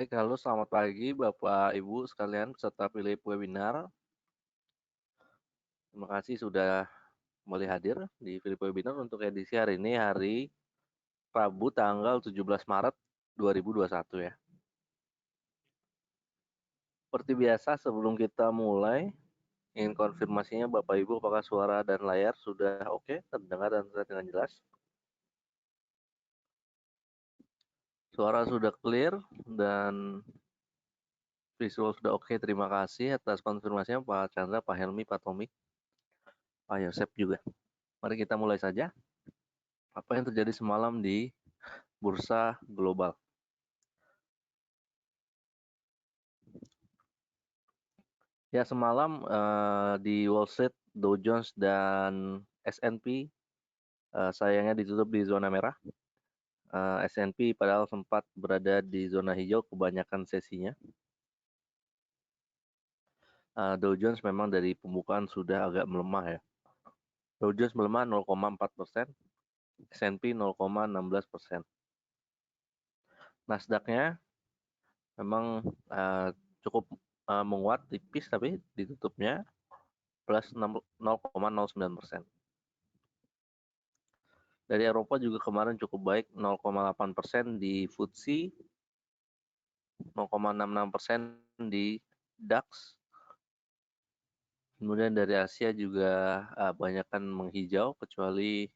Baik, halo selamat pagi Bapak Ibu sekalian peserta Philip Webinar. Terima kasih sudah kembali hadir di Philip Webinar untuk edisi hari ini, hari Rabu tanggal 17 Maret 2021 ya. Seperti biasa sebelum kita mulai, ingin konfirmasinya Bapak Ibu apakah suara dan layar sudah oke, terdengar dan terlihat dengan jelas. Suara sudah clear dan visual sudah oke. Terima kasih atas konfirmasinya Pak Chandra, Pak Helmi, Pak Tommy, Pak Yosep juga. Mari kita mulai saja. Apa yang terjadi semalam di bursa global? Ya, semalam di Wall Street, Dow Jones dan S&P sayangnya ditutup di zona merah. S&P padahal sempat berada di zona hijau kebanyakan sesinya. Dow Jones memang dari pembukaan sudah agak melemah ya. Dow Jones melemah 0,4%, S&P 0,16%. Nasdaq-nya memang cukup menguat tipis tapi ditutupnya plus 0,09%. Dari Eropa juga kemarin cukup baik, 0,8% di FTSE, 0,66% di DAX. Kemudian dari Asia juga banyakkan menghijau, kecuali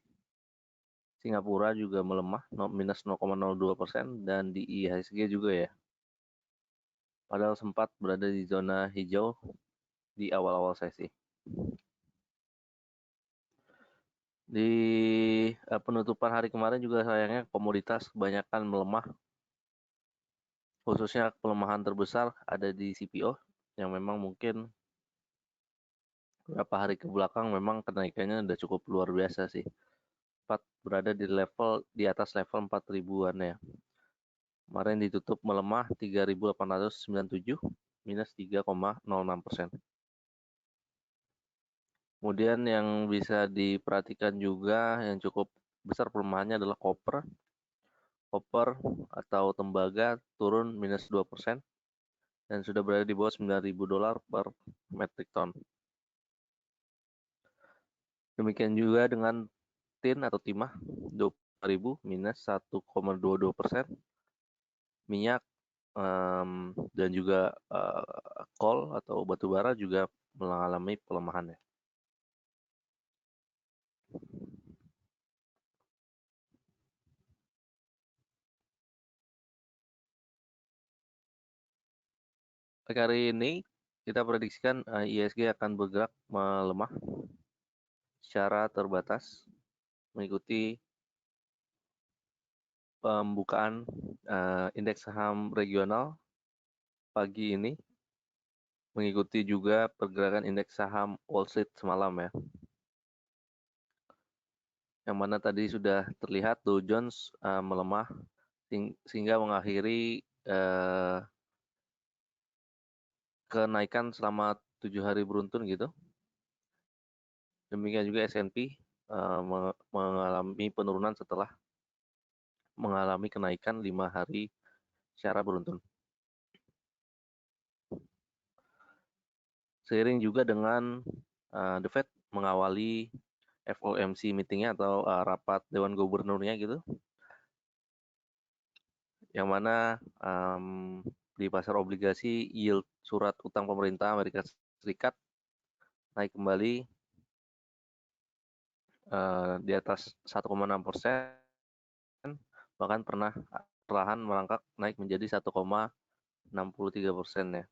Singapura juga melemah, minus 0,02%, dan di IHSG juga ya. Padahal sempat berada di zona hijau di awal-awal sesi. Di penutupan hari kemarin juga sayangnya komoditas kebanyakan melemah. Khususnya pelemahan terbesar ada di CPO yang memang mungkin beberapa hari ke belakang memang kenaikannya udah cukup luar biasa sih. Berada di atas level 4 ribuan ya. Kemarin ditutup melemah 3.897 minus 3,06%. Kemudian yang bisa diperhatikan juga yang cukup besar pelemahannya adalah copper. Copper atau tembaga turun minus 2% dan sudah berada di bawah $9.000 per metric ton. Demikian juga dengan tin atau timah 20.000 minus 1,22%. Minyak dan juga coal atau batu bara juga mengalami pelemahan ya. Hari ini kita prediksikan ISG akan bergerak melemah secara terbatas mengikuti pembukaan indeks saham regional pagi ini, mengikuti juga pergerakan indeks saham Wall Street semalam ya. Yang mana tadi sudah terlihat Dow Jones melemah sehingga mengakhiri kenaikan selama 7 hari beruntun gitu. Demikian juga S&P mengalami penurunan setelah mengalami kenaikan 5 hari secara beruntun. Seiring juga dengan The Fed mengawali FOMC meetingnya atau rapat Dewan Gubernurnya gitu, yang mana di pasar obligasi yield surat utang pemerintah Amerika Serikat naik kembali di atas 1,6%, bahkan pernah perlahan merangkak naik menjadi 1,63% ya.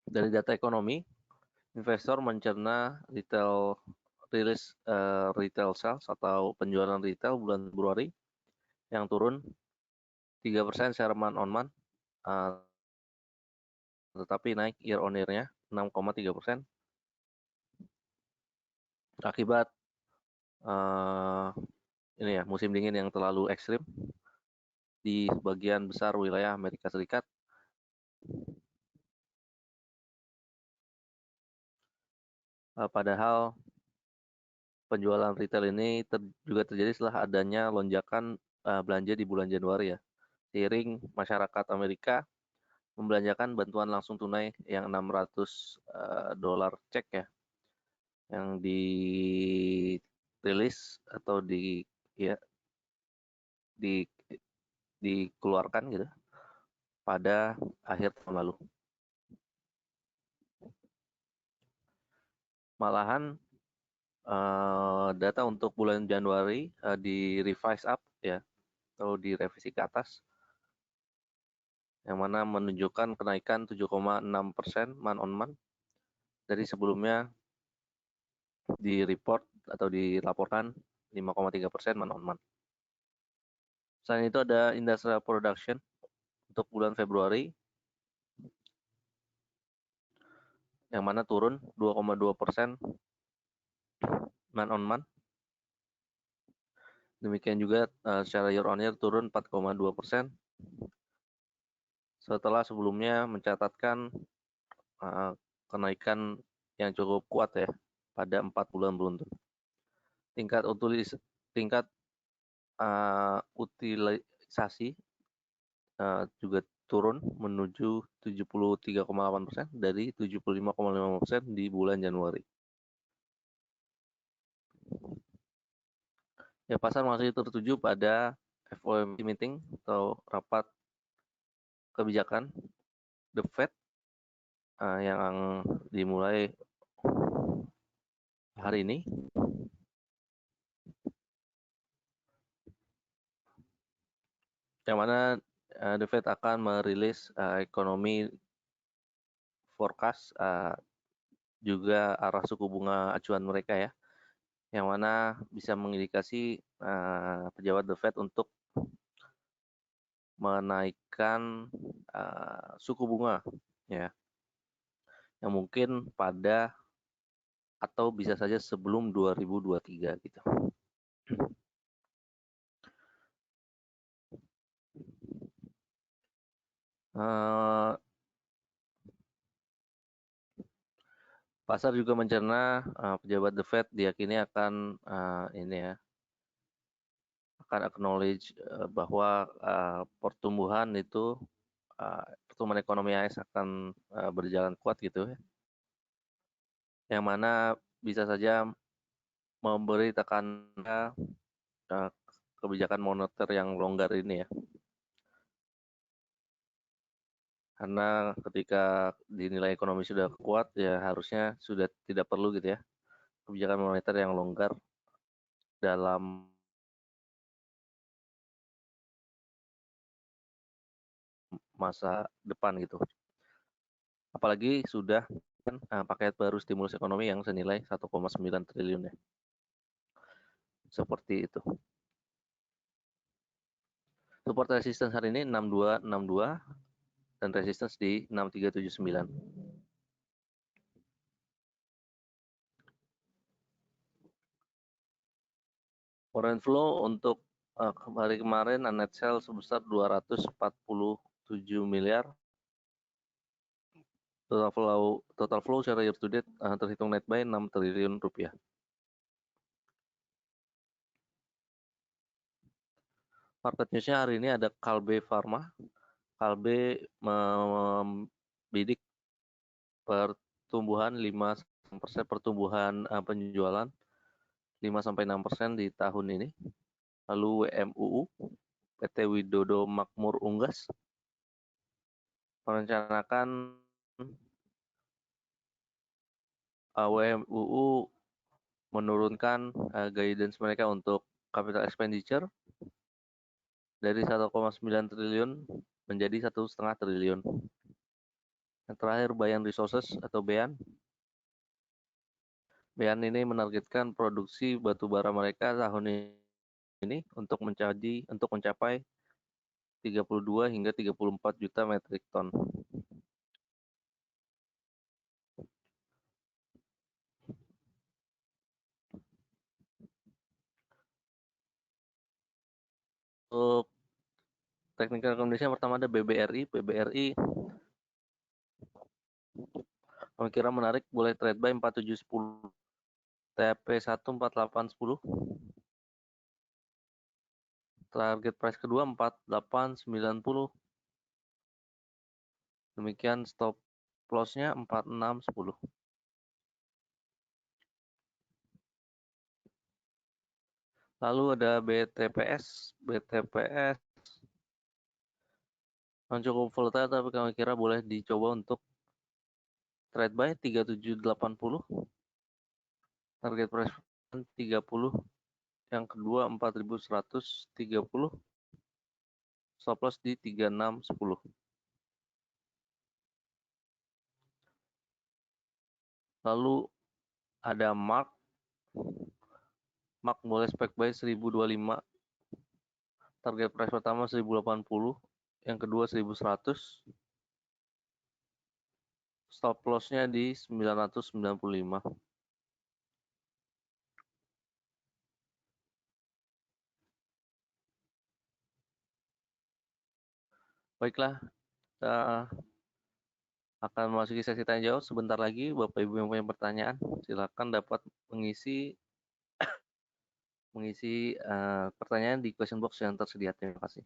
Dari data ekonomi, investor mencerna rilis retail sales atau penjualan retail bulan Februari yang turun 3% secara month on month, tetapi naik year on year-nya 6,3% akibat ini ya musim dingin yang terlalu ekstrim di sebagian besar wilayah Amerika Serikat. Padahal penjualan retail ini juga terjadi setelah adanya lonjakan belanja di bulan Januari ya. Seiring masyarakat Amerika membelanjakan bantuan langsung tunai yang 600 dolar cek ya, yang dirilis atau ya di dikeluarkan gitu pada akhir tahun lalu. Malahan data untuk bulan Januari di revise up ya, atau direvisi ke atas, yang mana menunjukkan kenaikan 7,6% month on month dari sebelumnya di report atau dilaporkan 5,3% month on month. Selain itu ada industrial production untuk bulan Februari yang mana turun 2,2% month on month. Demikian juga secara year on year turun 4,2% setelah sebelumnya mencatatkan kenaikan yang cukup kuat ya pada 4 bulan beruntun. Tingkat utilisasi juga turun menuju 73,8% dari 75,5% di bulan Januari. Ya, pasar masih tertuju pada FOMC meeting atau rapat kebijakan The Fed yang dimulai hari ini, yang mana The Fed akan merilis ekonomi forecast juga arah suku bunga acuan mereka ya, yang mana bisa mengindikasi pejabat The Fed untuk menaikkan suku bunga ya, yang mungkin pada atau bisa saja sebelum 2023 gitu. Pasar juga mencerna pejabat The Fed diyakini akan akan acknowledge bahwa pertumbuhan ekonomi AS akan berjalan kuat gitu ya, yang mana bisa saja memberi tekanan kebijakan moneter yang longgar ini ya, karena ketika dinilai ekonomi sudah kuat ya harusnya sudah tidak perlu gitu ya kebijakan moneter yang longgar dalam masa depan gitu. Apalagi sudah paket baru stimulus ekonomi yang senilai 1,9 triliun ya. Seperti itu. Support resistance hari ini 6262 dan resistance di 6379. Foreign flow untuk hari kemarin net sale sebesar 247 miliar. Total flow secara year to date terhitung net buy 6 triliun rupiah. Market newsnya hari ini ada Kalbe Pharma. Kalbe membidik pertumbuhan 5% pertumbuhan penjualan 5-6% di tahun ini. Lalu WMUU, PT Widodo Makmur Unggas merencanakan WMUU menurunkan guidance mereka untuk capital expenditure dari 1,9 triliun menjadi 1,5 triliun. Yang terakhir Bayan Resources atau BEAN. BEAN ini menargetkan produksi batu bara mereka tahun ini untuk mencapai 32 hingga 34 juta metrik ton. Untuk technical recommendation pertama ada BBRI. BBRI pemikiran menarik, boleh trade buy 4710. TP 14810. Target price kedua 4890. Demikian stop loss-nya 4610. Lalu ada BTPS. BTPS yang cukup volatile, tapi kami kira boleh dicoba untuk trade buy 3780. Target price 30. Yang kedua 4130. Stop loss di 3610. Lalu ada Mark. Mark boleh spek buy 1025. Target price pertama 1080. Yang kedua 1100. Stop loss-nya di 995. Baiklah, kita akan memasuki sesi tanya jawab sebentar lagi. Bapak Ibu yang punya pertanyaan, silakan dapat mengisi pertanyaan di question box yang tersedia. Terima kasih.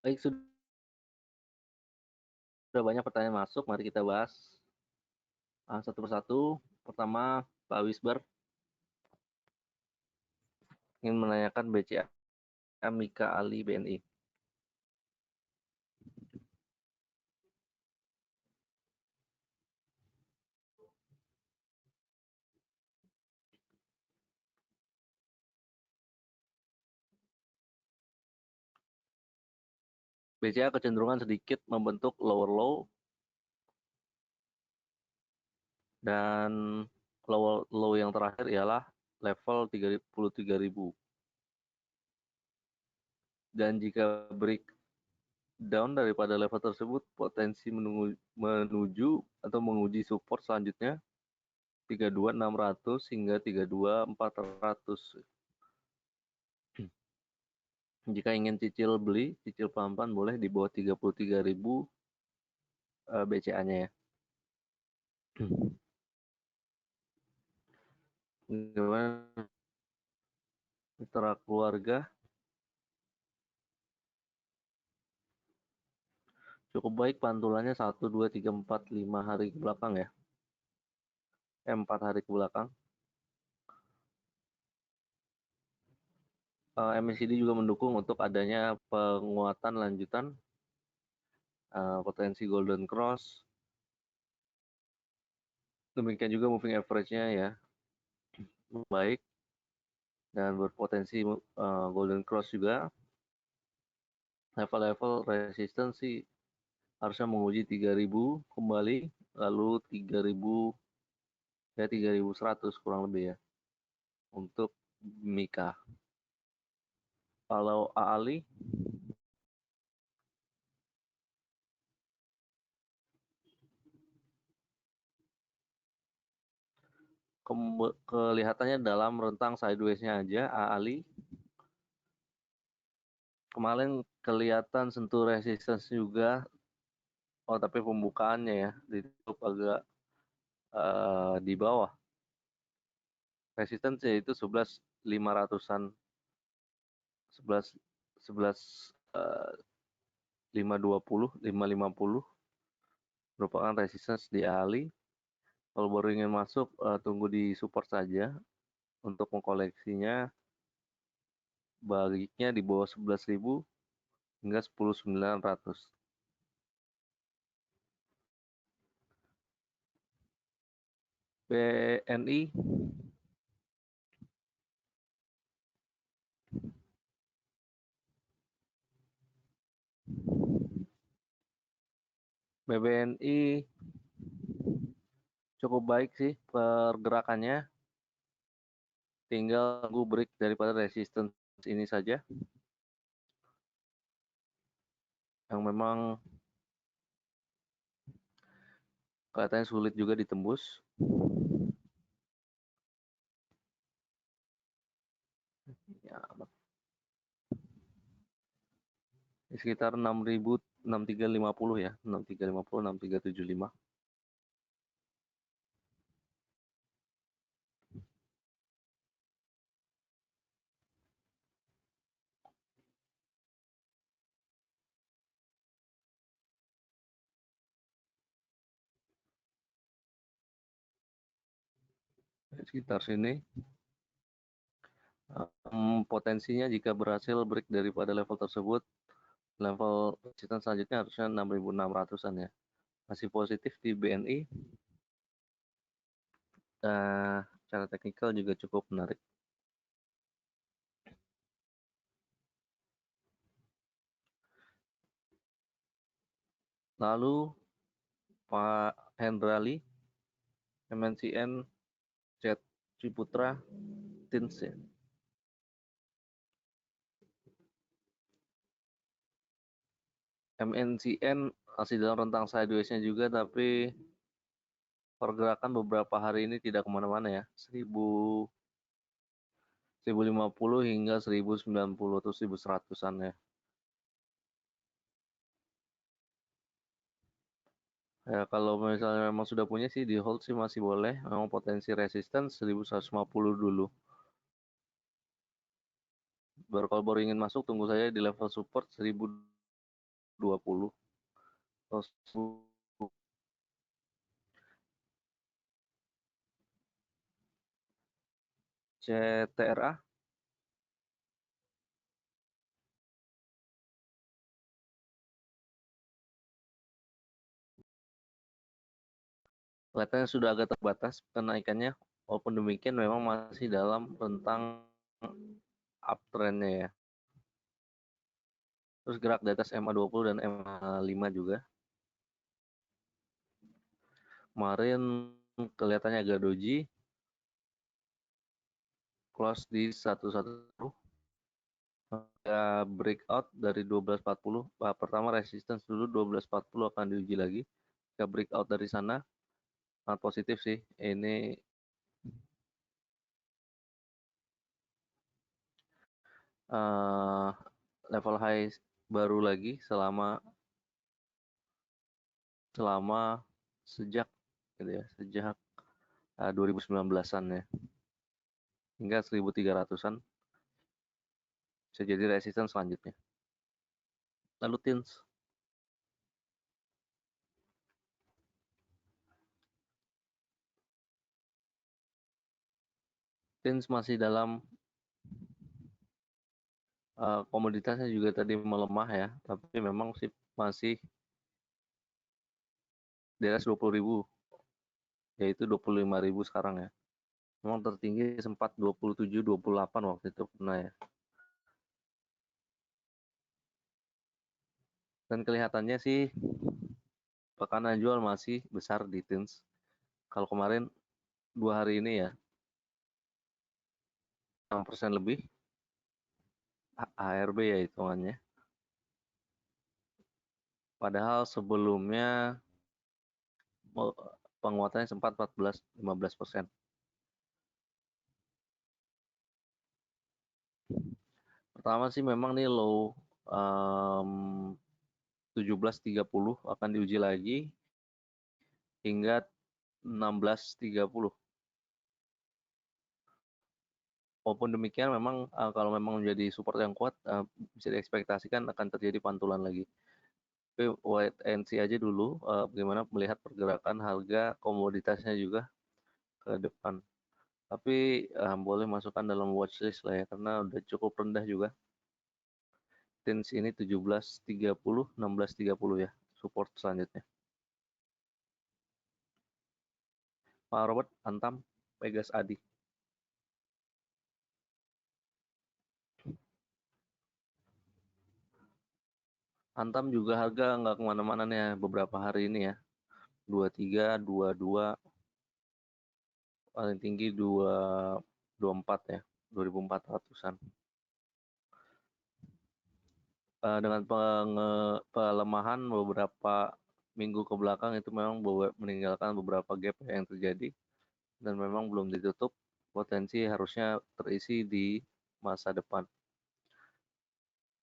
Baik, sudah banyak pertanyaan masuk. Mari kita bahas satu persatu. Pertama, Pak Wisber ingin menanyakan BCA Mika Ali BNI. BCA kecenderungan sedikit membentuk lower low dan lower low yang terakhir ialah level 33.000. Dan jika breakdown daripada level tersebut, potensi menuju atau menguji support selanjutnya 32.600 hingga 32.400. Jika ingin cicil beli, cicil pelan-pelan boleh di bawah 33.000 BCA-nya ya. Gimana mitra keluarga? Cukup baik pantulannya 1, 2, 3, 4, 5 hari ke belakang ya. 4 hari ke belakang. MACD juga mendukung untuk adanya penguatan lanjutan potensi golden cross. Demikian juga moving average-nya ya baik dan berpotensi golden cross juga. Level-level resistance sih harusnya menguji 3.000 kembali, lalu 3.000 ya 3.100 kurang lebih ya untuk Mika. Kalau Ali kelihatannya dalam rentang sideways-nya aja. Ali kemarin kelihatan sentuh resistance juga. Oh, tapi pembukaannya ya ditutup agak di bawah. Resistance yaitu 11.500-an. 11 520, 550 merupakan resistance di Ali. Kalau baru ingin masuk, tunggu di support saja. Untuk mengkoleksinya, baliknya di bawah 11.000 hingga 10.900. BNI BBNI cukup baik sih pergerakannya. Tinggal tunggu break daripada resistance ini saja. Yang memang kelihatannya sulit juga ditembus. Ya, di sekitar 6.000, 6350 ya, 6350, 6375. Di sekitar sini. Potensinya jika berhasil break daripada level tersebut, level resistance selanjutnya harusnya 6.600-an ya. Masih positif di BNI. Cara teknikal juga cukup menarik. Lalu Pak Hendrali, MNCN, Jet Ciputra, Tins ya. MNCN masih dalam rentang sideways-nya juga, tapi pergerakan beberapa hari ini tidak kemana-mana ya. 1050 hingga 1090 atau 1100-an ya. Ya, kalau misalnya memang sudah punya sih di hold sih masih boleh. Memang potensi resistance 1150 dulu. Kalau baru ingin masuk, tunggu saya di level support 1020. CTRA kelihatannya sudah agak terbatas kenaikannya. Walaupun demikian memang masih dalam rentang uptrend-nya ya. Terus gerak di atas MA20 dan MA5 juga. Kemarin kelihatannya agak doji, close di 110. Ya, breakout dari 1240. Pertama resistance dulu 1240 akan diuji lagi. Jika breakout dari sana, sangat positif sih. Ini uh, level high baru lagi selama sejak gitu ya, sejak 2019-an ya, hingga 1300-an bisa jadi resistance selanjutnya. Lalu TINS masih dalam komoditasnya juga tadi melemah ya, tapi memang sih masih di atas 20.000, yaitu 25.000 sekarang ya. Memang tertinggi sempat 27, 28 waktu itu pernah ya. Dan kelihatannya sih tekanan jual masih besar di TINS. Kalau kemarin 2 hari ini ya 6% lebih HRB ya hitungannya. Padahal sebelumnya penguatannya sempat 14-15%. Pertama sih memang nih low 17.30 akan diuji lagi hingga 16.30. Walaupun demikian memang kalau memang menjadi support yang kuat bisa diekspektasikan akan terjadi pantulan lagi. Tapi wait and see aja dulu bagaimana melihat pergerakan harga komoditasnya juga ke depan. Tapi boleh masukkan dalam watchlist lah ya karena udah cukup rendah juga. TINS ini 17.30, 16.30 ya support selanjutnya. Pak Robert, Antam, Pegas Adi. Antam juga harga nggak kemana-mana nih ya beberapa hari ini ya. 23, 22, paling tinggi 24 ya, 2.400-an. Dengan pelemahan beberapa minggu ke belakang itu memang meninggalkan beberapa gap yang terjadi dan memang belum ditutup, potensi harusnya terisi di masa depan.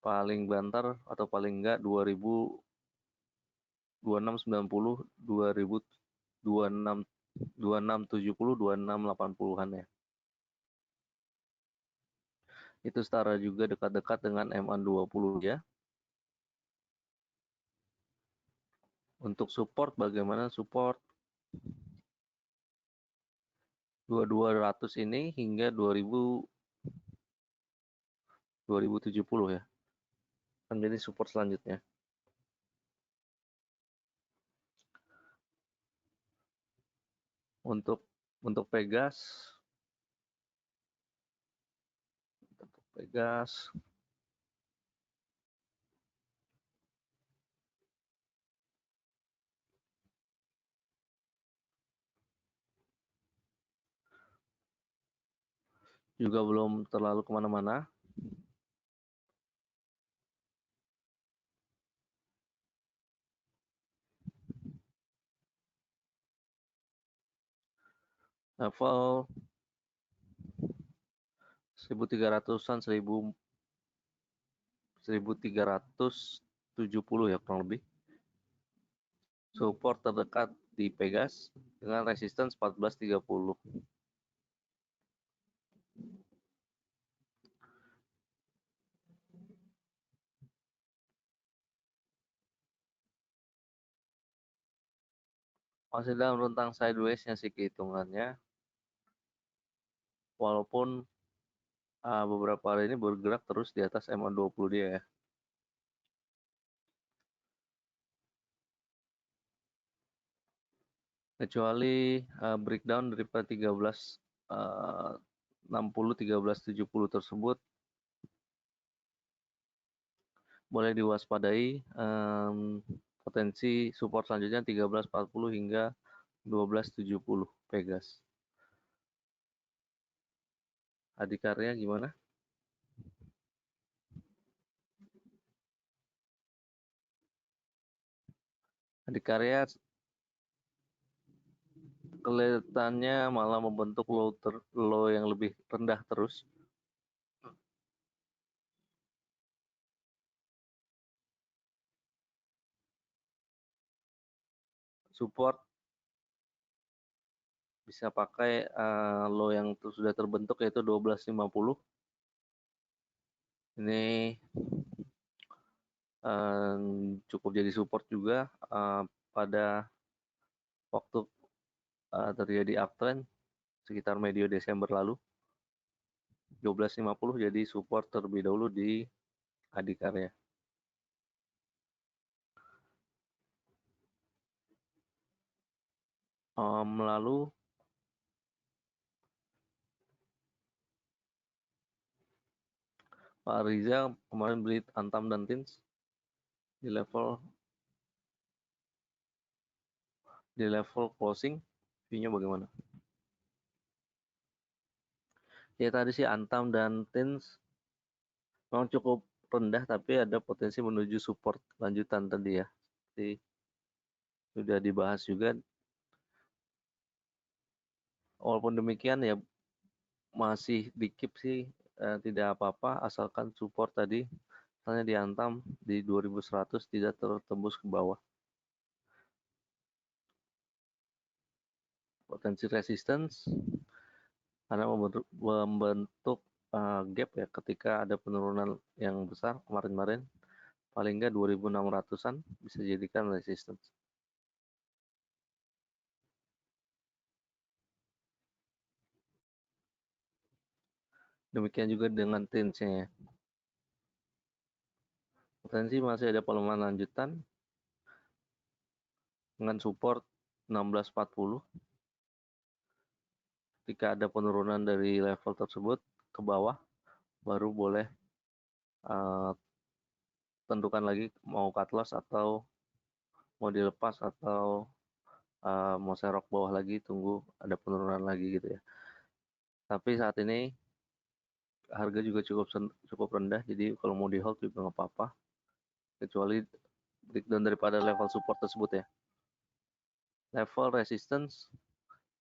Paling banter atau paling enggak 2690, 2026, 2670, 2680-an ya. Itu setara juga dekat-dekat dengan MA20 ya. Untuk support bagaimana support 2200 ini hingga 2070 ya. Akan menjadi support selanjutnya. Untuk Pegas juga belum terlalu kemana-mana. Level 1300-an, 1370 ya kurang lebih. Support terdekat di Pegas dengan resistance 1430. Masih dalam rentang sideways-nya sih kehitungannya. Walaupun beberapa hari ini bergerak terus di atas MA20 dia ya. Kecuali breakdown daripada 1360, 1370 tersebut boleh diwaspadai potensi support selanjutnya 13.40 hingga 12.70 Pegas. Adikarya gimana? Adikarya kelihatannya malah membentuk low yang lebih rendah terus. Support bisa pakai low yang sudah terbentuk yaitu 12.50. Ini cukup jadi support juga pada waktu terjadi uptrend sekitar medio Desember lalu. 12.50 jadi support terlebih dahulu di Adikarya. Lalu Pak Riza kemarin beli Antam dan Tins di level closing, view-nya bagaimana? Ya tadi sih Antam dan Tins memang cukup rendah tapi ada potensi menuju support lanjutan tadi ya. Jadi sudah dibahas juga. Walaupun demikian ya masih dikip sih tidak apa-apa asalkan support tadi misalnya dihantam di 2100 tidak tertembus ke bawah. Potensi resistance karena membentuk gap ya ketika ada penurunan yang besar kemarin-kemarin paling nggak 2600-an bisa jadikan resistance. Demikian juga dengan TINS-nya ya. Potensi masih ada pelemahan lanjutan dengan support 1640. Ketika ada penurunan dari level tersebut ke bawah, baru boleh tentukan lagi mau cut loss atau mau dilepas atau mau serok bawah lagi, tunggu ada penurunan lagi gitu ya. Tapi saat ini harga juga cukup rendah, jadi kalau mau di hold juga nggak apa-apa, kecuali breakdown daripada level support tersebut ya. Level resistance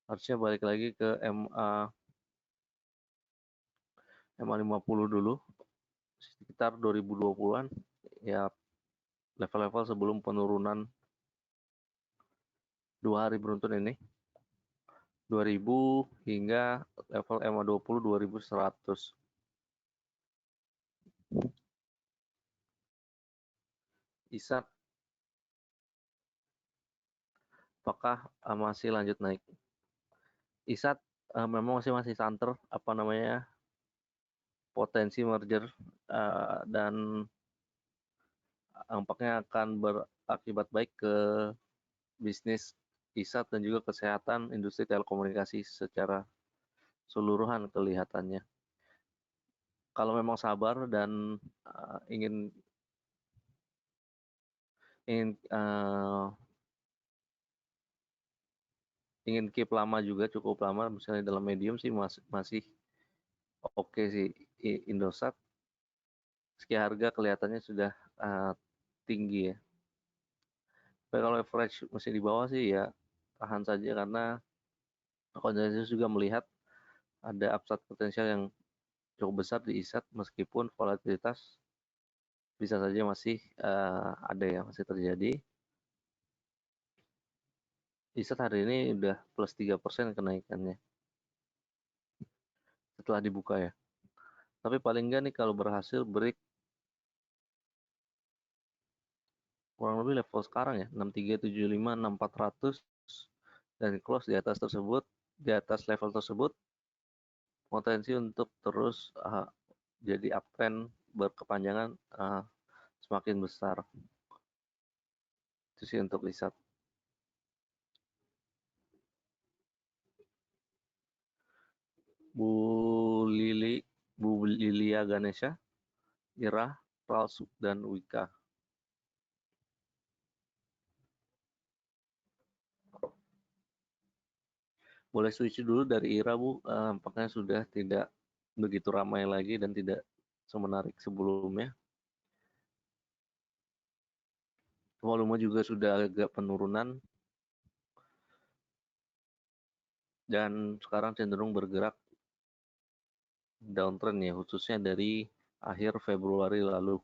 harusnya balik lagi ke MA 50 dulu, sekitar 2020-an, ya level-level sebelum penurunan 2 hari beruntun ini, 2000 hingga level MA 20 2100. ISAT apakah masih lanjut naik? ISAT memang masih santer potensi merger dan nampaknya akan berakibat baik ke bisnis ISAT dan juga kesehatan industri telekomunikasi secara keseluruhan kelihatannya. Kalau memang sabar dan ingin keep lama juga, cukup lama, misalnya dalam medium sih masih oke sih Indosat. Meski harga kelihatannya sudah tinggi ya. Tapi kalau average masih di bawah sih ya tahan saja karena konsensus juga melihat ada upside potensial yang cukup besar di ISAT meskipun volatilitas bisa saja masih ada ya, masih terjadi. ISAT hari ini udah plus 3% kenaikannya setelah dibuka ya. Tapi paling enggak nih kalau berhasil break kurang lebih level sekarang ya 6375 6400 dan close di atas tersebut, di atas level tersebut potensi untuk terus jadi uptrend berkepanjangan semakin besar. Itu sih untuk riset. Bu Lilia Ganesha, Ira, RALS dan Wika. Boleh switch dulu dari IRA, Bu. Nampaknya sudah tidak begitu ramai lagi dan tidak semenarik sebelumnya. Volume juga sudah agak penurunan dan sekarang cenderung bergerak downtrend ya, khususnya dari akhir Februari lalu.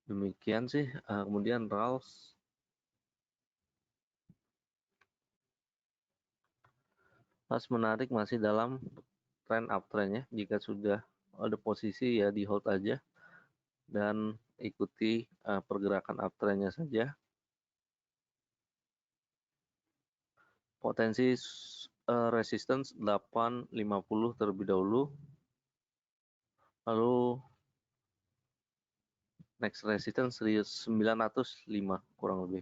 Demikian sih. Kemudian RALS menarik, masih dalam trend uptrend ya. Jika sudah ada posisi ya di hold aja dan ikuti pergerakan uptrendnya saja. Potensi resistance 850 terlebih dahulu. Lalu next resistance 905 kurang lebih.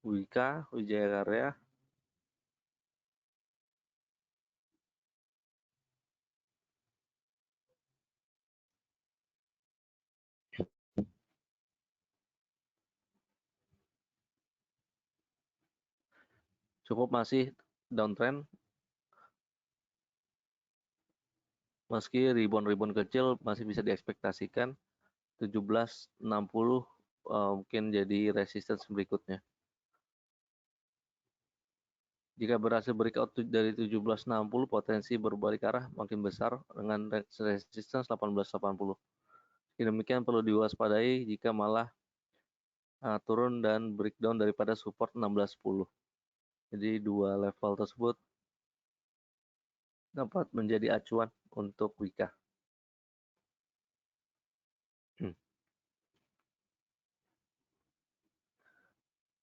Wika, Wijaya Karya. Cukup masih downtrend. Meski rebound kecil masih bisa diekspektasikan. 1760 mungkin jadi resistance berikutnya. Jika berhasil breakout dari 1760, potensi berbalik arah makin besar dengan resistance 1880. Demikian perlu diwaspadai jika malah turun dan breakdown daripada support 1610. Jadi dua level tersebut dapat menjadi acuan untuk Wika.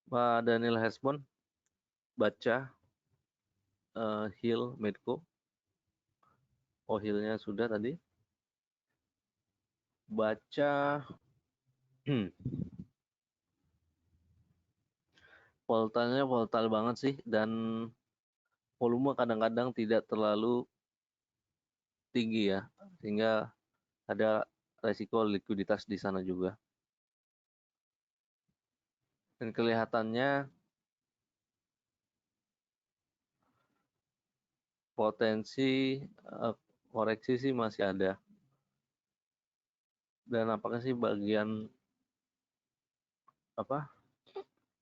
Pak Daniel Hesbon baca Hill Medco. Oh, Hill-nya sudah tadi. Baca volatile volatile banget sih, dan volume kadang-kadang tidak terlalu tinggi ya, sehingga ada resiko likuiditas di sana juga. Dan kelihatannya potensi koreksi sih masih ada. Dan apakah sih bagian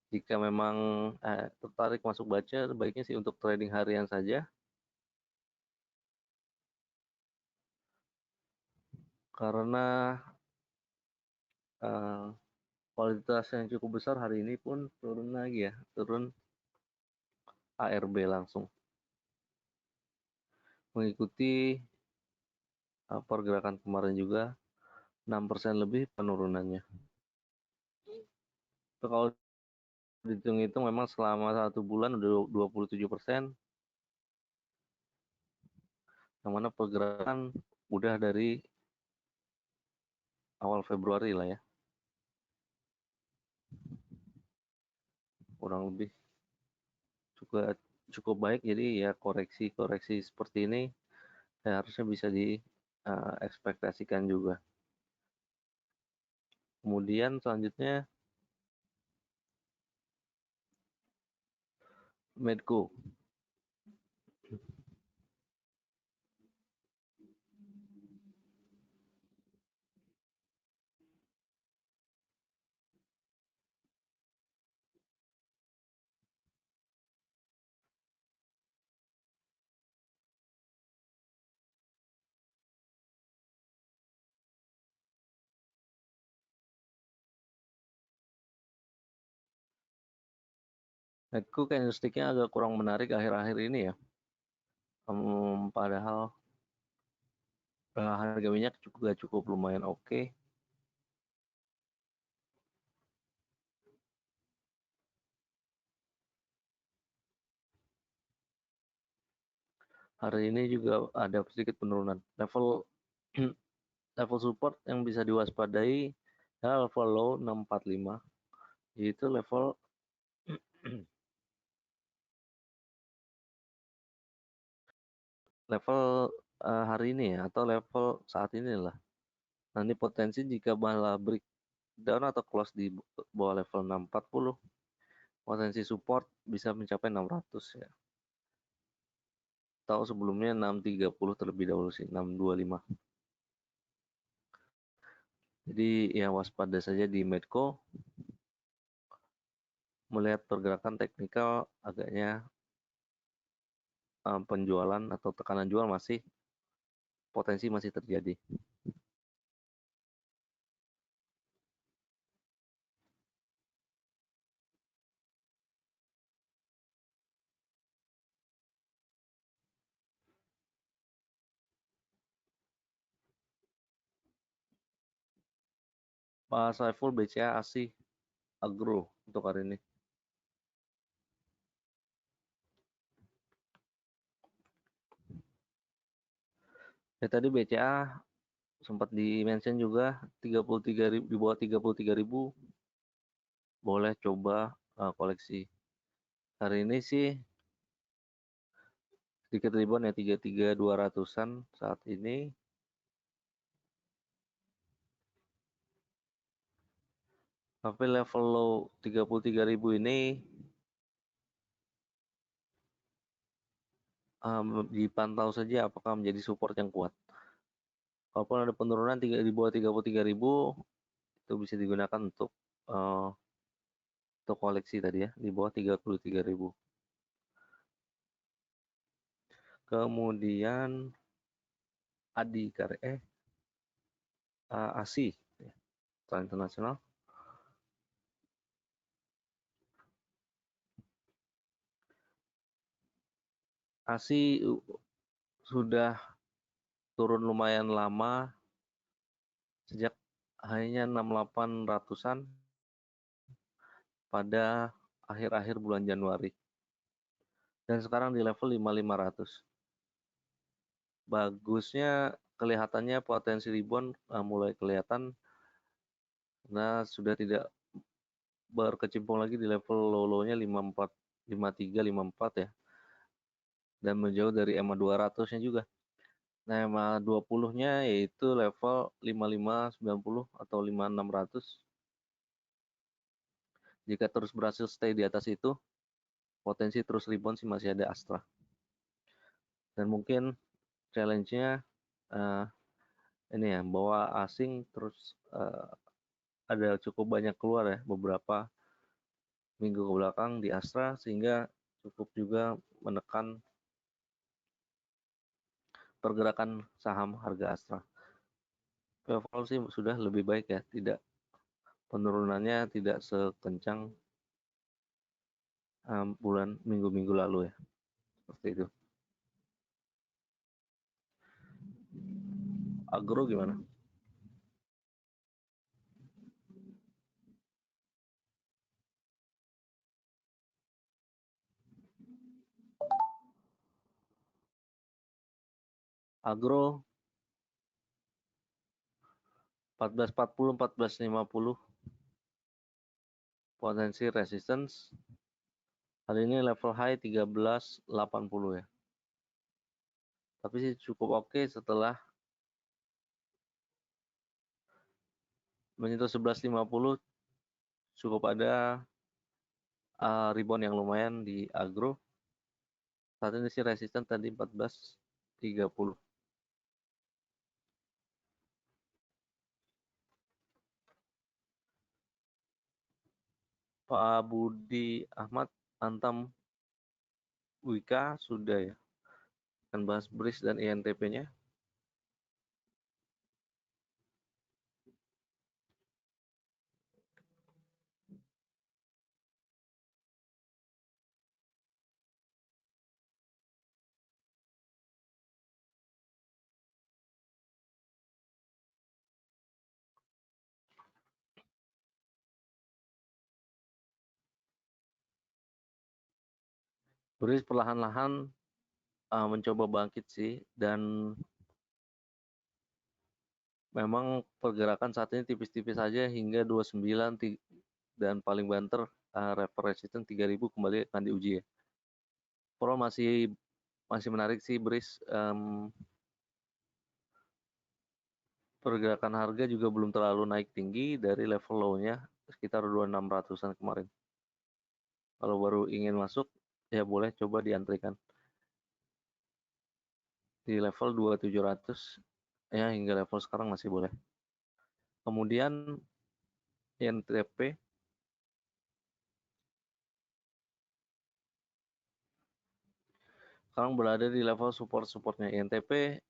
jika memang tertarik masuk baca, baiknya sih untuk trading harian saja. Karena kualitas yang cukup besar hari ini pun turun lagi ya, turun ARB langsung. Mengikuti pergerakan kemarin juga, 6% lebih penurunannya. So, kalau dihitung-hitung memang selama 1 bulan udah 27%, yang mana pergerakan udah dari awal Februari lah ya. Kurang lebih cukup baik, jadi ya koreksi seperti ini ya harusnya bisa diekspektasikan juga. Kemudian selanjutnya Medco. Medco candlestick-nya agak kurang menarik akhir-akhir ini ya. Padahal harga minyak juga cukup lumayan oke. Hari ini juga ada sedikit penurunan. Level support yang bisa diwaspadai ya level low 645. Yaitu level level hari ini ya, atau level saat ini lah. Nanti potensi jika malah breakdown atau close di bawah level 640, potensi support bisa mencapai 600 ya. Atau sebelumnya 630 terlebih dahulu sih, 625. Jadi ya waspada saja di Medco. Melihat pergerakan teknikal agaknya penjualan atau tekanan jual potensi masih terjadi. Pak Saiful BCA ASI Agro untuk hari ini. Ya tadi BCA sempat di-mention juga 33.000, di bawah 33.000 boleh coba koleksi. Hari ini sih sedikit rebound ya, 33.200-an saat ini. Tapi level low 33.000 ini dipantau saja apakah menjadi support yang kuat. Kalaupun ada penurunan di bawah 33.000, itu bisa digunakan untuk koleksi tadi ya, di bawah 33.000. Kemudian ASI ya, secara internasional. ASI sudah turun lumayan lama, sejak hanya 6800-an pada akhir-akhir bulan Januari. Dan sekarang di level 5500. Bagusnya kelihatannya potensi rebound mulai kelihatan. Nah, sudah tidak berkecimpung lagi di level low-low-nya 54, 53, 54 ya. Dan menjauh dari EMA 200-nya juga. Nah, EMA 20-nya yaitu level 5590 atau 5600. Jika terus berhasil stay di atas itu, potensi terus rebound sih masih ada Astra. Dan mungkin challenge-nya ini ya, bahwa asing terus ada cukup banyak keluar ya beberapa minggu ke belakang di Astra, sehingga cukup juga menekan pergerakan saham harga Astra. Overall sih sudah lebih baik ya, tidak penurunannya tidak sekencang bulan minggu-minggu lalu ya, seperti itu. Agro gimana? Agro 1440, 1450 potensi resistance. Hari ini level high 1380 ya. Tapi sih cukup oke setelah menyentuh 1150, cukup ada rebound yang lumayan di agro. Saat ini sih resisten tadi 1430. Pak Budi Ahmad Antam Wika sudah ya, akan bahas BRIS dan INTP-nya. BRIS perlahan-lahan mencoba bangkit sih, dan memang pergerakan saat ini tipis-tipis saja hingga 29, dan paling banter level resistance 3000 kembali akan diuji ya. Pro masih masih menarik sih Bris. Pergerakan harga juga belum terlalu naik tinggi dari level low-nya sekitar 2600-an kemarin. Kalau baru ingin masuk, ya boleh coba diantrikan di level 2700 ya, hingga level sekarang masih boleh. Kemudian INTP sekarang berada di level supportnya. INTP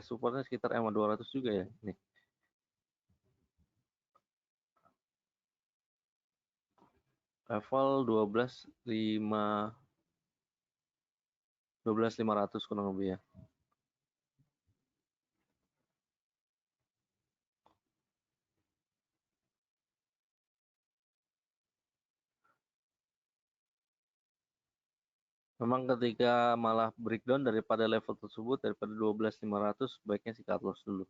supportnya sekitar MA 200 juga ya. Nih. Level 12.500 kurang lebih ya. Memang ketika malah breakdown daripada level tersebut, daripada 12.500, baiknya sih cut loss dulu.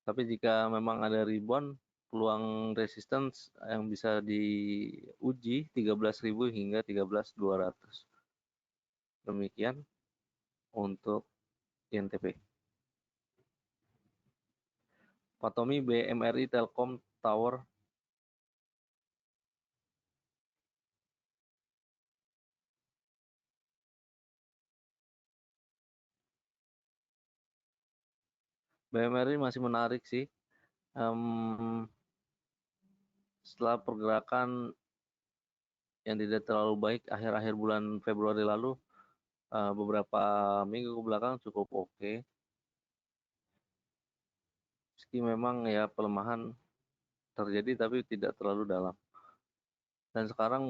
Tapi jika memang ada rebound, peluang resistance yang bisa diuji 13.000 hingga 13.200. Demikian untuk INTP. Pak Tommy, BMRI Telkom Tower. BMRI masih menarik sih. Setelah pergerakan yang tidak terlalu baik akhir-akhir bulan Februari lalu, beberapa minggu ke belakang cukup oke. Meski memang ya pelemahan terjadi tapi tidak terlalu dalam. Dan sekarang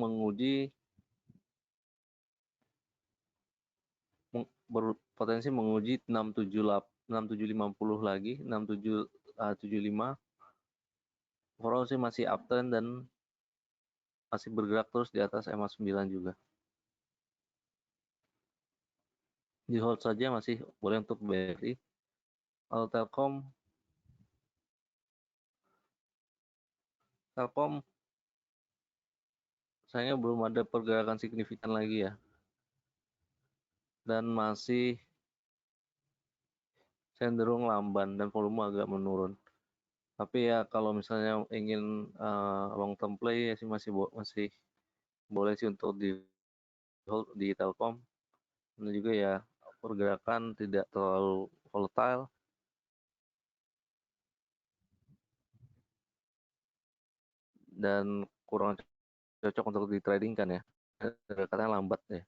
berpotensi menguji 6750 lagi, 6775. Overall sih masih uptrend dan masih bergerak terus di atas EMA 9 juga. Di hold saja masih boleh untuk BRI. Kalau Telkom sayangnya belum ada pergerakan signifikan lagi ya. Dan masih cenderung lamban dan volume agak menurun. Tapi ya kalau misalnya ingin long term play ya sih masih boleh sih untuk di hold di Telkom. Dan juga ya pergerakan tidak terlalu volatile dan kurang cocok untuk di trading kan ya. Pergerakannya lambat ya.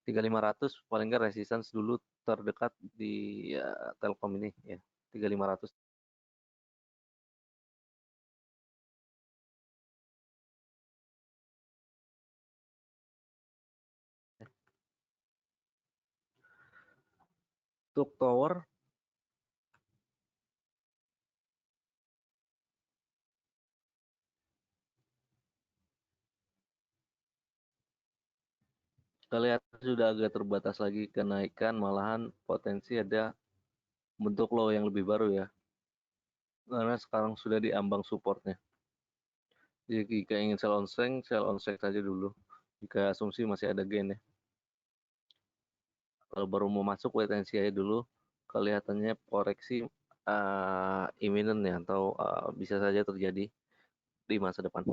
3500 paling nggak resistance dulu terdekat di Telkom ini ya. 3500. Untuk tower kelihatan sudah agak terbatas lagi kenaikan, malahan potensi ada bentuk low yang lebih baru ya. Karena sekarang sudah di ambang supportnya. Jadi jika ingin sell on strength saja dulu. Jika asumsi masih ada gain ya. Kalau baru mau masuk wait and see aja dulu. Kelihatannya koreksi imminent ya, atau bisa saja terjadi di masa depan.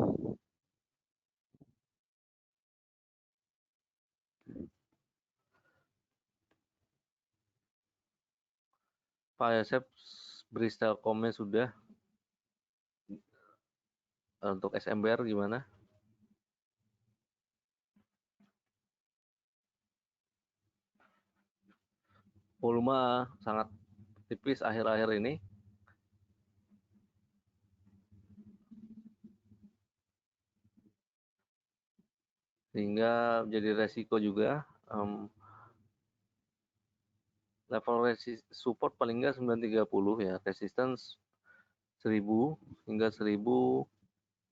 Pak Yosep, Bristol Commerce sudah. Untuk SMBR gimana? Volume sangat tipis akhir-akhir ini. Sehingga jadi resiko juga. Level support paling nggak 930 ya, resistance 1000 hingga 1020.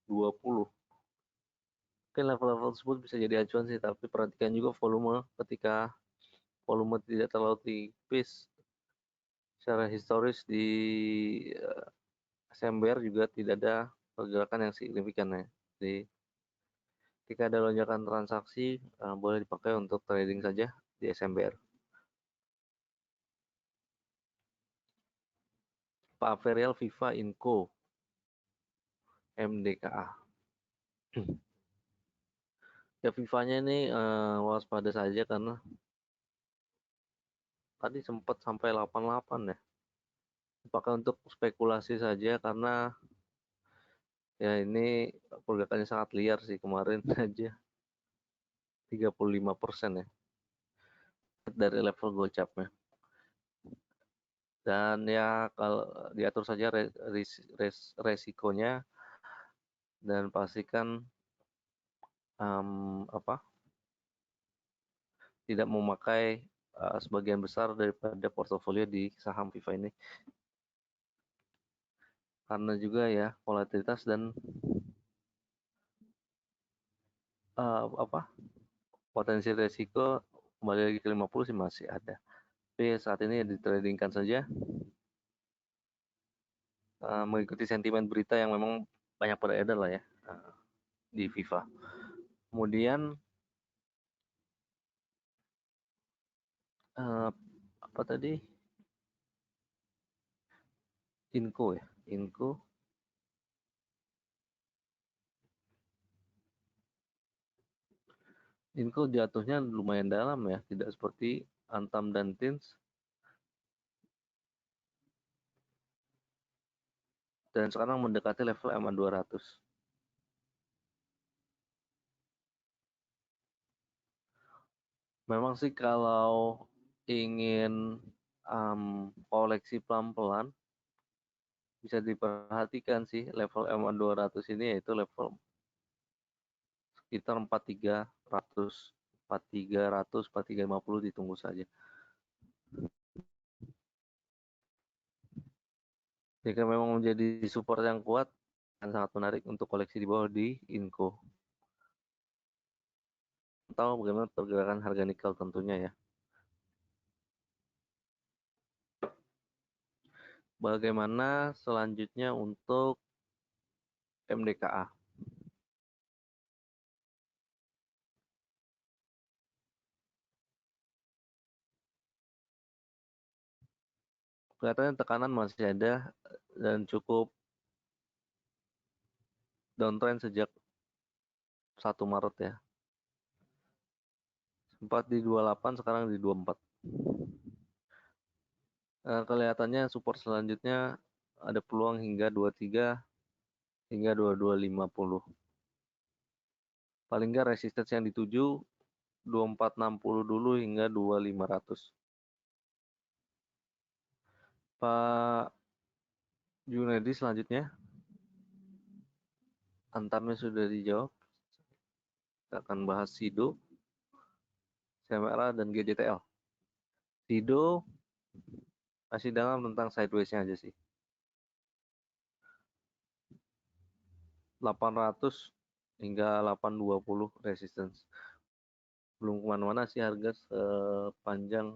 Mungkin level-level tersebut bisa jadi acuan sih, tapi perhatikan juga volume. Ketika volume tidak terlalu tipis, secara historis di SMBR juga tidak ada pergerakan yang signifikan ya. Jadi Ketika ada lonjakan transaksi, boleh dipakai untuk trading saja di SMBR. Pak Averial Viva Inco MDKA. Ya Vivanya ini waspada saja karena tadi sempat sampai 88 ya. Pakai untuk spekulasi saja karena ya ini pergerakannya sangat liar sih kemarin aja 35% ya dari level gocapnya. Dan ya kalau diatur saja resikonya dan pastikan tidak memakai sebagian besar daripada portofolio di saham Viva ini. Karena juga ya volatilitas dan potensi resiko kembali lagi ke 50 sih masih ada. Tapi saat ini ditradingkan saja mengikuti sentimen berita yang memang banyak beredar lah ya di Viva. Kemudian apa tadi? Inco ya, Inco jatuhnya lumayan dalam ya, tidak seperti Antam dan Tins. Dan sekarang mendekati level MA 200. Memang sih kalau ingin koleksi pelan-pelan bisa diperhatikan sih level MA 200 ini yaitu level sekitar 4300, 4300, 4350 ditunggu saja. Jika memang menjadi support yang kuat dan sangat menarik untuk koleksi di bawah di Inco. Tahu bagaimana pergerakan harga nikel tentunya ya. Bagaimana selanjutnya untuk MDKA? Kelihatannya tekanan masih ada dan cukup downtrend sejak 1 Maret ya. Sempat di 28, sekarang di 24. Kelihatannya support selanjutnya ada peluang hingga 23 hingga 2250. Paling nggak resistance yang dituju 2460 dulu hingga 2500. Pak Junedi selanjutnya. Antamnya sudah dijawab. Kita akan bahas SIDO, CMRA, dan GJTL. SIDO masih dalam tentang sideways-nya aja sih. 800 hingga 820 resistance. Belum kemana-mana sih harga sepanjang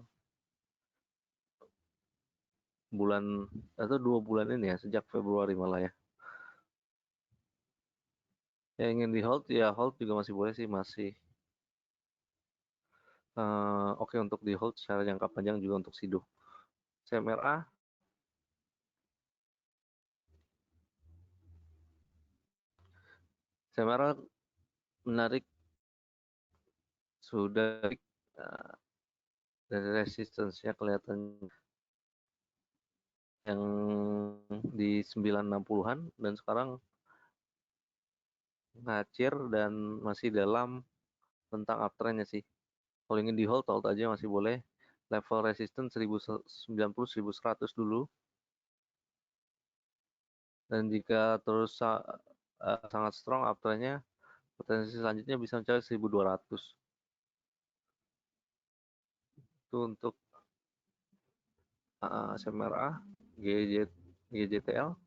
bulan atau 2 bulan ini ya, sejak Februari malah ya. Yang ingin di hold ya hold juga masih boleh sih, masih oke untuk di hold secara jangka panjang juga untuk SIDO. CMRA menarik sudah dari resistance-nya kelihatan yang di 960-an dan sekarang ngacir dan masih dalam tentang uptrend-nya sih. Kalau ingin di hold aja masih boleh. Level resistance 1090, 1100 dulu. Dan jika terus sangat strong uptrend-nya, potensi selanjutnya bisa mencapai 1200. Itu untuk SMRA, GJTL.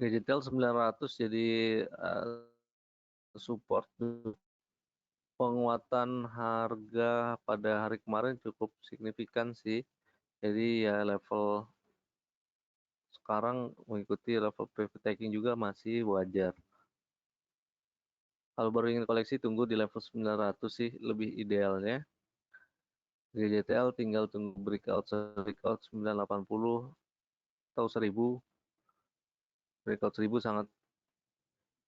GJTL 900 jadi support penguatan harga pada hari kemarin cukup signifikan sih. Jadi ya level sekarang mengikuti level private taking juga masih wajar. Kalau baru ingin koleksi tunggu di level 900 sih lebih idealnya. GJTL tinggal tunggu breakout 980 atau 1000. Breakout 1000 sangat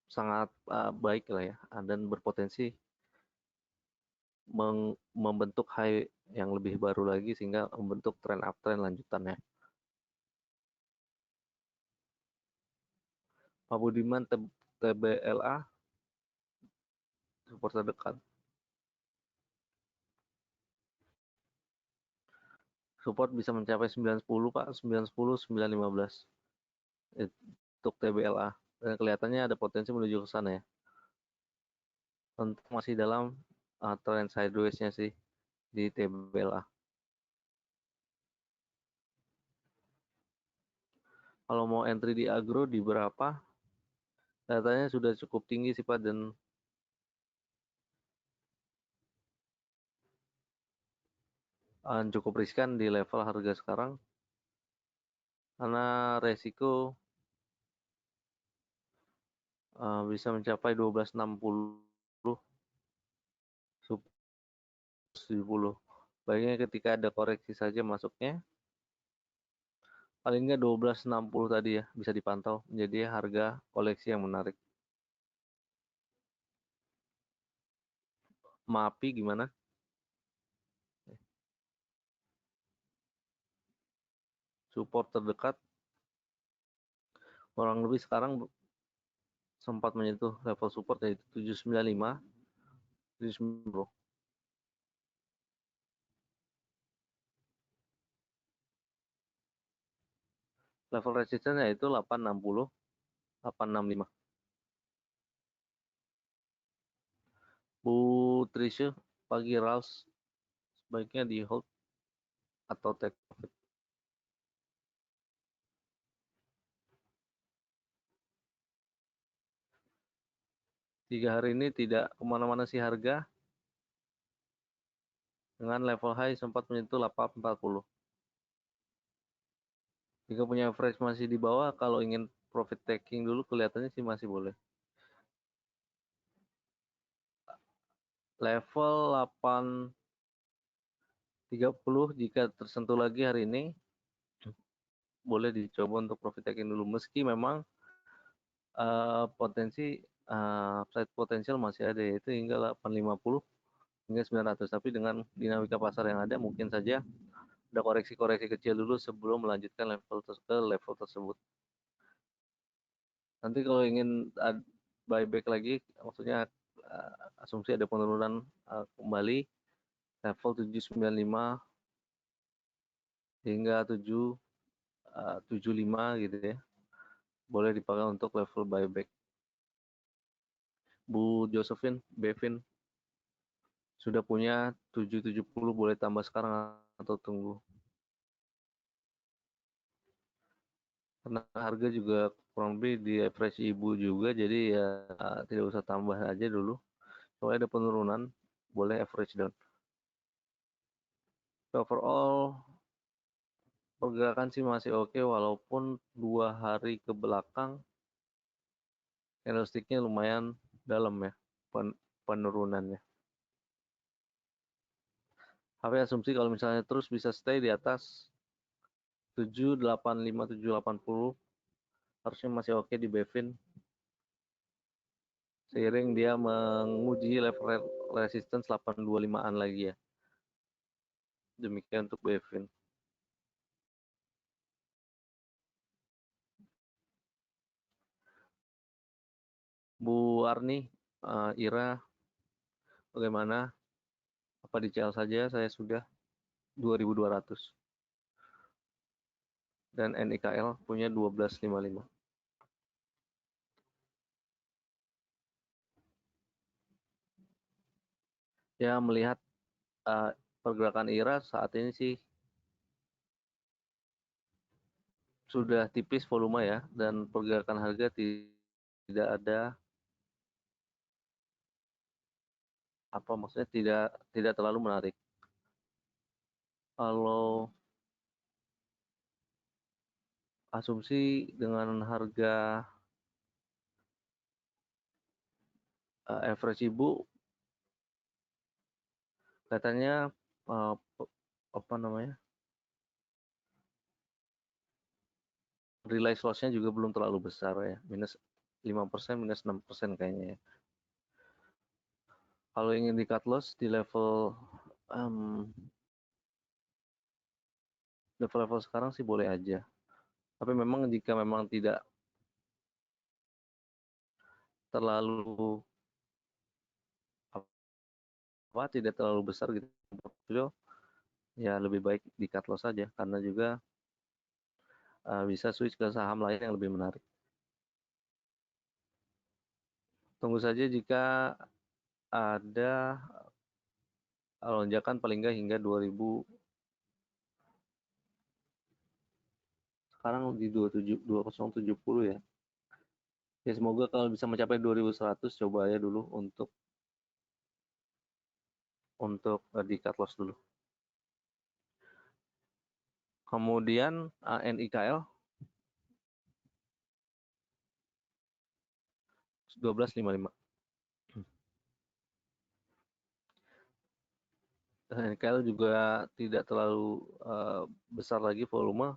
sangat baik lah ya, dan berpotensi membentuk high yang lebih baru lagi sehingga membentuk trend uptrend lanjutannya. Pak Budiman, TBLA support terdekat. Support bisa mencapai 910 Pak, 910, 915 untuk TBLA. Dan kelihatannya ada potensi menuju ke sana ya. Untuk masih dalam trend sideways-nya sih di TBLA. Kalau mau entry di agro di berapa? Datanya sudah cukup tinggi sih Pak, dan cukup riskan di level harga sekarang karena resiko bisa mencapai 1260 70. Baiknya ketika ada koreksi saja masuknya, paling nggak 1260 tadi ya bisa dipantau menjadi harga koleksi yang menarik. MAPI gimana? Support terdekat kurang lebih sekarang sempat menyentuh level support yaitu 795, 790. Level resistance yaitu 860, 865. Bu Trisha, pagi Rals sebaiknya di hold atau take profit. Tiga hari ini tidak kemana-mana sih harga, dengan level high sempat menyentuh 840. Jika punya average masih di bawah, kalau ingin profit taking dulu kelihatannya sih masih boleh. Level 830 jika tersentuh lagi hari ini, boleh dicoba untuk profit taking dulu. Meski memang potensi upside potensial masih ada, yaitu hingga 850 hingga 900. Tapi dengan dinamika pasar yang ada, mungkin saja ada koreksi-koreksi kecil dulu sebelum melanjutkan ke level tersebut. Nanti kalau ingin buyback lagi, maksudnya asumsi ada penurunan kembali level 795 hingga 775 gitu ya, boleh dipakai untuk level buyback. Bu Josephine, Bevin sudah punya 770, boleh tambah sekarang atau tunggu? Karena harga juga kurang lebih di average ibu juga, jadi ya tidak usah tambah aja dulu. Kalau ada penurunan, boleh average down. Overall pergerakan sih masih oke, walaupun 2 hari ke belakang candlestick-nya lumayan dalam ya penurunannya. HP asumsi kalau misalnya terus bisa stay di atas 785, 780 harusnya masih oke di Bevin, seiring dia menguji level resistance 825-an lagi ya. Demikian untuk Bevin. Bu Arni, Ira, bagaimana? Apa di CL saja? Saya sudah 2.200. Dan NIKL punya 1255. Ya, melihat pergerakan IRA saat ini sih sudah tipis volume ya, dan pergerakan harga tidak ada maksudnya tidak tidak terlalu menarik. Kalau asumsi dengan harga average ibu katanya uh, apa namanya realize loss-nya juga belum terlalu besar ya, minus 5%, minus 6% kayaknya ya. Kalau ingin di cut loss di um, level sekarang sih boleh aja. Tapi memang jika memang tidak terlalu tidak terlalu besar gitu portfolio, ya lebih baik di cut loss saja karena juga bisa switch ke saham lain yang lebih menarik. Tunggu saja jika ada lonjakan paling nggak hingga 2000, sekarang di 2070 ya. Ya semoga kalau bisa mencapai 2100 coba ya dulu untuk di cut loss dulu. Kemudian NIKL 1255. NIKL juga tidak terlalu besar lagi volume,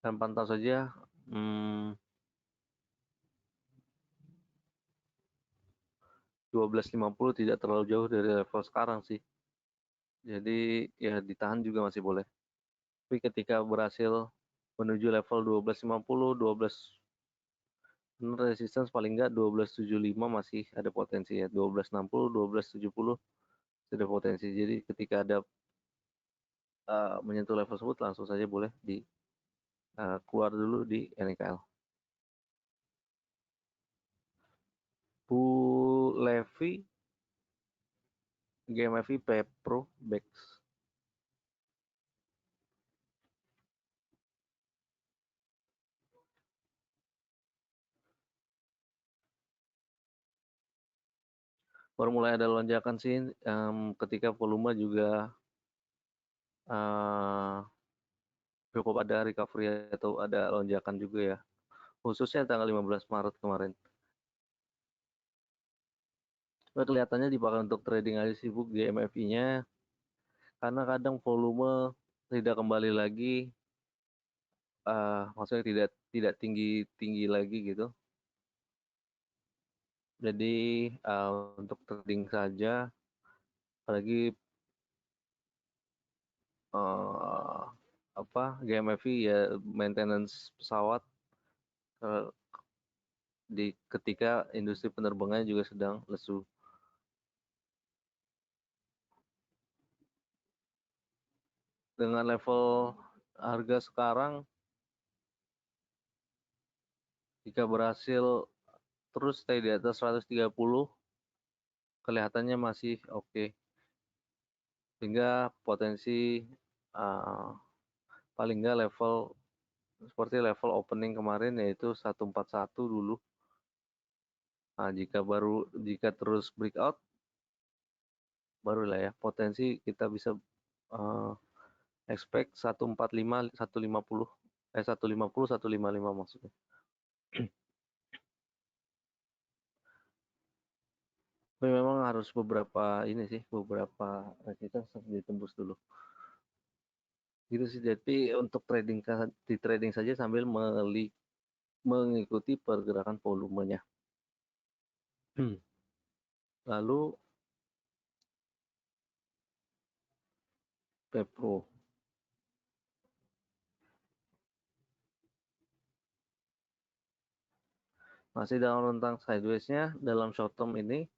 dan pantau saja 1250 tidak terlalu jauh dari level sekarang sih. Jadi ya ditahan juga masih boleh. Tapi ketika berhasil menuju level 1250, 12 resistance paling enggak 1275 masih ada potensi ya. 1260, 1270 ada potensi. Jadi ketika ada menyentuh level tersebut langsung saja boleh di keluar dulu di NKL. Bu Levi, GMFI, Pepro, Bex. Baru mulai ada lonjakan sih ketika volume juga cukup ada recovery atau ada lonjakan juga ya. Khususnya tanggal 15 Maret kemarin. Kelihatannya dipakai untuk trading aja sibuk GMFI-nya karena kadang volume tidak kembali lagi, maksudnya tidak tinggi lagi gitu. Jadi untuk trading saja, apalagi GMFI ya maintenance pesawat ketika industri penerbangan juga sedang lesu. Dengan level harga sekarang, jika berhasil terus stay di atas 130, kelihatannya masih oke. Sehingga potensi uh, paling nggak level seperti level opening kemarin yaitu 141 dulu. Nah, jika terus breakout, barulah ya potensi kita bisa uh, expect 145, 150, 150, 155 maksudnya. Tapi memang harus beberapa resistance ditembus dulu. Gitu sih. Jadi untuk di trading saja sambil mengikuti pergerakan volumenya. Lalu Pepro masih dalam rentang sideways-nya dalam short term ini.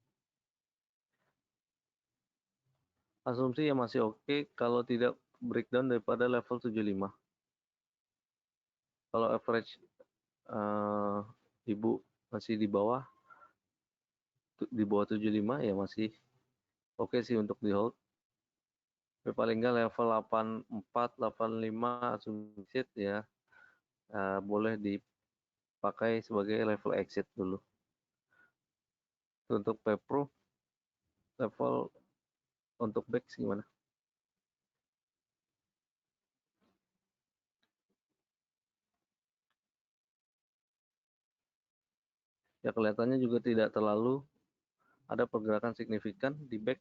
Asumsi yang masih oke kalau tidak breakdown daripada level 75. Kalau average ibu masih di bawah 75 ya masih oke sih untuk di hold. Tapi paling nggak level 84, 85 asumsi ya, boleh dipakai sebagai level exit dulu. Untuk Pepro, level untuk back gimana? Ya kelihatannya juga tidak terlalu ada pergerakan signifikan di back.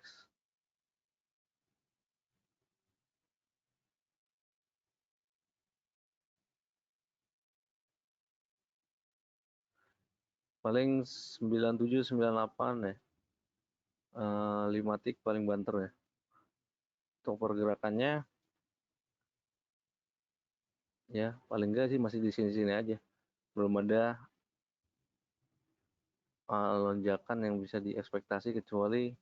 Paling 97, 98 ya. 5 tick paling banter ya. Untuk pergerakannya ya paling enggak sih masih di sini-sini aja. Belum ada lonjakan yang bisa diekspektasi kecuali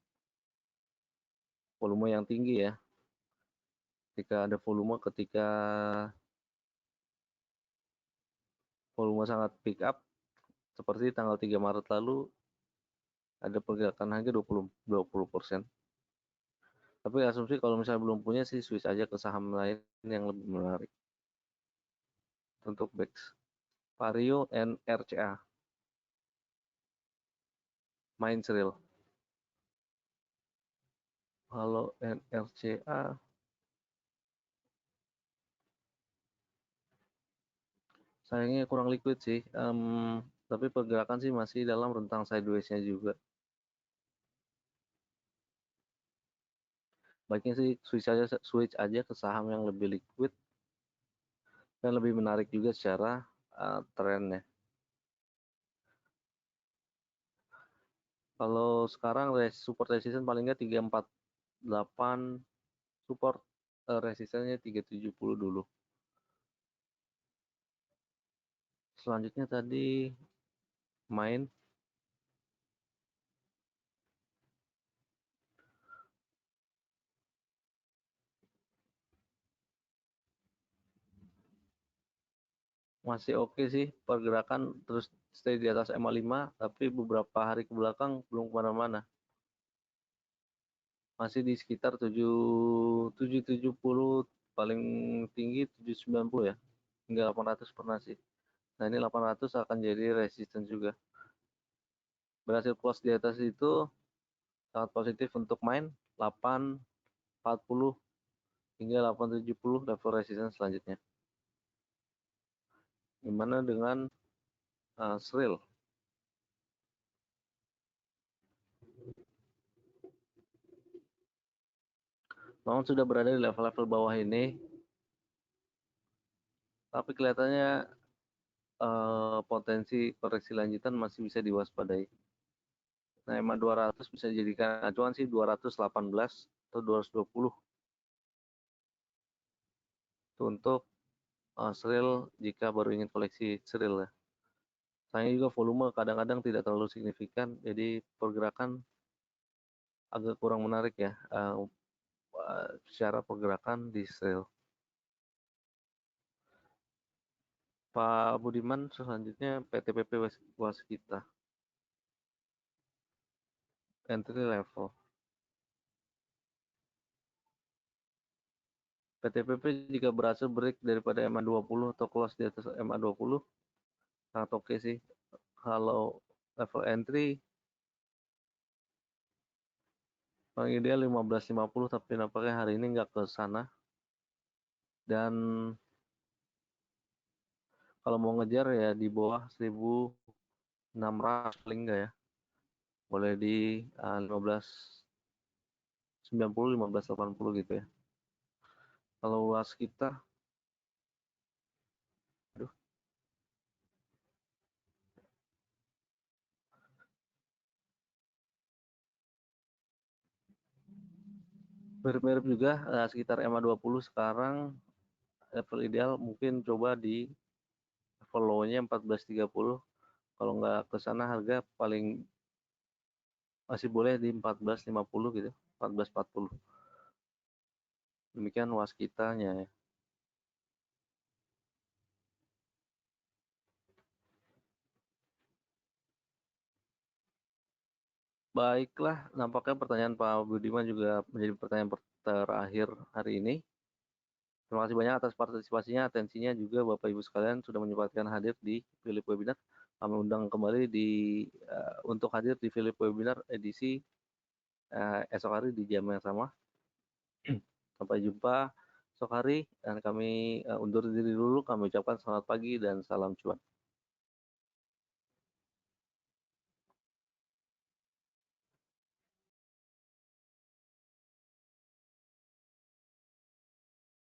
volume yang tinggi ya. Ketika volume sangat pick up seperti tanggal 3 Maret lalu ada pergerakan harga 20%. Tapi asumsi kalau misalnya belum punya sih switch aja ke saham lain yang lebih menarik. Untuk BEX, Vario and RCA, main serial. Kalau NRCA sayangnya kurang liquid sih. Tapi pergerakan sih masih dalam rentang sideways-nya juga. Baiknya sih switch aja ke saham yang lebih liquid dan lebih menarik juga secara trennya. Kalau sekarang support resistance paling nggak 348, support resistennya 370 dulu. Selanjutnya tadi main masih oke sih, pergerakan terus stay di atas MA5 tapi beberapa hari ke belakang belum kemana-mana. Masih di sekitar 770, paling tinggi 790 ya, hingga 800 pernah sih. Nah ini 800 akan jadi resistance juga. Berhasil close di atas itu sangat positif untuk main 840 hingga 870 level resistance selanjutnya. Gimana dengan Sril? Memang sudah berada di level-level bawah ini, tapi kelihatannya potensi koreksi lanjutan masih bisa diwaspadai. Nah, EMA 200 bisa dijadikan acuan sih 218 atau 220 untuk Sril jika baru ingin koleksi Sril ya. Sayangnya juga volume kadang-kadang tidak terlalu signifikan, jadi pergerakan agak kurang menarik ya secara pergerakan di Sril. Pak Budiman, selanjutnya PTPP Waskita, entry level. PTPP jika berhasil break daripada MA20 atau close di atas MA20, sangat oke sih. Kalau level entry, paling ideal 15.50, tapi nampaknya hari ini nggak ke sana. Dan kalau mau ngejar ya di bawah 1.600 paling nggak ya. Boleh di 15.90, 15.80 gitu ya. Kalau luas kita, aduh, mirip-mirip juga sekitar MA20 sekarang. Level ideal mungkin coba di level low-nya 14.30. Kalau nggak ke sana harga paling masih boleh di 14.50 gitu, 14.40. Demikian waskitanya ya. Baiklah, nampaknya pertanyaan Pak Budiman juga menjadi pertanyaan terakhir hari ini. Terima kasih banyak atas partisipasinya, atensinya juga Bapak Ibu sekalian sudah menyempatkan hadir di Philip Webinar. Kami undang kembali untuk hadir di Philip Webinar edisi esok hari di jam yang sama. Sampai jumpa esok hari dan kami undur diri dulu. Kami ucapkan selamat pagi dan salam cuan.